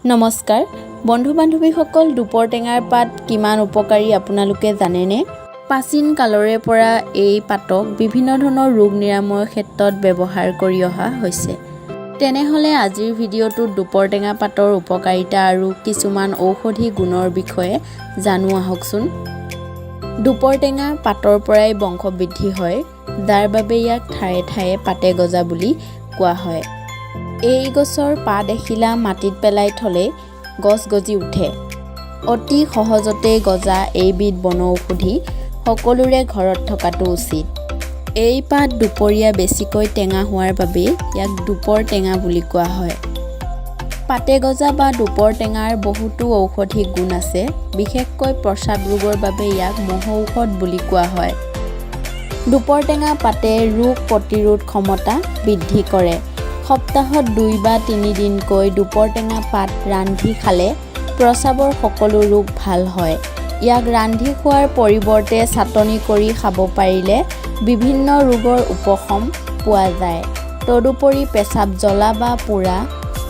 নমস্কাৰ বন্ধু বান্ধৱীসকল দুপৰ টেঙাৰ পাত কিমান উপকাৰী আপোনালোকে জানেনে প্ৰাচীন কালৰে পৰা এই পাতক বিভিন্ন ধৰণৰ ৰোগ নিৰাময়ৰ ক্ষেত্ৰত ব্যৱহাৰ কৰি অহা হৈছে তেনেহলে আজিৰ ভিডিঅ'টোত দুপৰ টেঙা পাতৰ উপকাৰিতা আৰু কিছুমান ঔষধি গুণৰ বিষয়ে জানো আহকচোন দুপৰ টেঙা পাতৰ পৰাই বংশবৃদ্ধি হয় যাৰ বাবে ইয়াক ঠায়ে ঠায়ে পাতে গজা বুলি কোৱা হয় এই গছৰ পাত দেখিলা মাটিত পেলাই থলে গছ গজি উঠে অতি সহজতে গজা এইবিধ বনৌষধি সকলোৰে ঘৰত থকাটো উচিত এই পাত দুপৰীয়া বেছিকৈ টেঙা হোৱাৰ বাবে ইয়াক দুপৰ টেঙা বুলি কোৱা হয় পাতে গজা বা দুপৰ টেঙাৰ বহুতো ঔষধি গুণ আছে বিশেষকৈ প্ৰস্ৰাৱ ৰোগৰ বাবে ইয়াক মহৌষধ বুলি কোৱা হয় দুপৰ টেঙা পাতে ৰোগ প্ৰতিৰোধ ক্ষমতা বৃদ্ধি কৰে সপ্তাহত 2 বা 3 দিনকৈ দুপৰ টেঙা পাত ৰান্ধি খালে প্ৰস্ৰাৱৰ সকলো ৰোগ ভাল হয় ইয়াক ৰান্ধি খোৱাৰ পৰিৱৰ্তে চাটনি কৰি খাব পাৰিলে বিভিন্ন ৰোগৰ উপশম পোৱা যায় তদুপৰি পেচাব জ্বলা বা পোৰা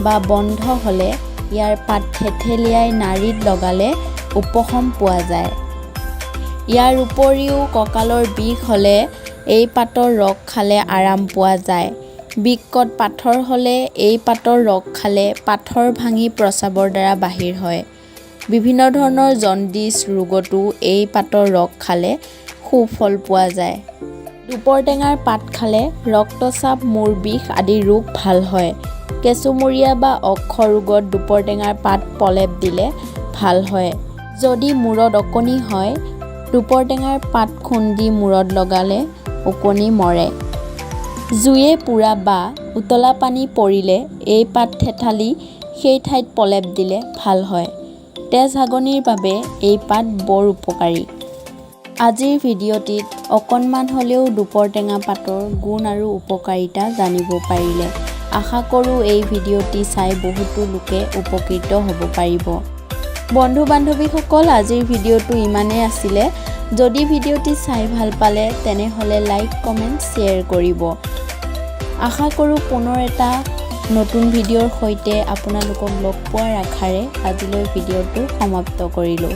বা বন্ধ হলে ইয়াৰ পাত থেথেলিয়াই নাড়ীত লগালে উপশম পোৱা যায় ইয়াৰ উপৰিও কঁকালৰ বিষ হলে এই পাতৰ ৰস খালে আৰাম পোৱা যায় বিকট পাথৰ হলে এই পাতৰ ৰস খালে পাথৰ ভাঙি প্ৰস্ৰাৱৰ দ্বাৰা বাহিৰ হয় বিভিন্ন ধৰণৰ জণ্ডিছ ৰোগতো এই পাতৰ ৰস খালে সুফল পোৱা যায় দুপৰ টেঙাৰ পাত খালে ৰক্তচাপ মূৰ বিষ আদি ৰোগ ভাল হয় কেঁচুমূৰীয়া বা অক্ষ ৰোগত দুপৰ টেঙাৰ পাত প্ৰলেপ দিলে ভাল হয় যদি মূৰত ওকণি হয় দুপৰ টেঙাৰ পাত খুন্দি মূৰত লগালে ওকণি মৰে জুয়ে পুৰা বা উতলা পানী পৰিলে এই পাত থেথালি সেই ঠাইত প্ৰলেপ দিলে ভাল হয় তেজ হাগনিৰ বাবে এই পাত বৰ উপকাৰী আজিৰ ভিডিঅ'টিত অকণমান হ'লেও দুপৰ টেঙা পাতৰ গুণ আৰু উপকাৰিতা জানিব পাৰিলে আশা কৰোঁ এই ভিডিঅ'টি চাই বহুতো লোকে উপকৃত হ'ব পাৰিব বন্ধু বান্ধৱীসকল আজিৰ ভিডিঅ'টো ইমানেই আছিলে যদি ভিডিঅ'টি চাই ভাল পালে তেনেহ'লে লাইক কমেণ্ট শ্বেয়াৰ কৰিব আশা কৰোঁ পুনৰ এটা নতুন ভিডিঅ'ৰ সৈতে আপোনালোকক লগ পোৱাৰ আশাৰে আজিলৈ ভিডিঅ'টো সমাপ্ত কৰিলোঁ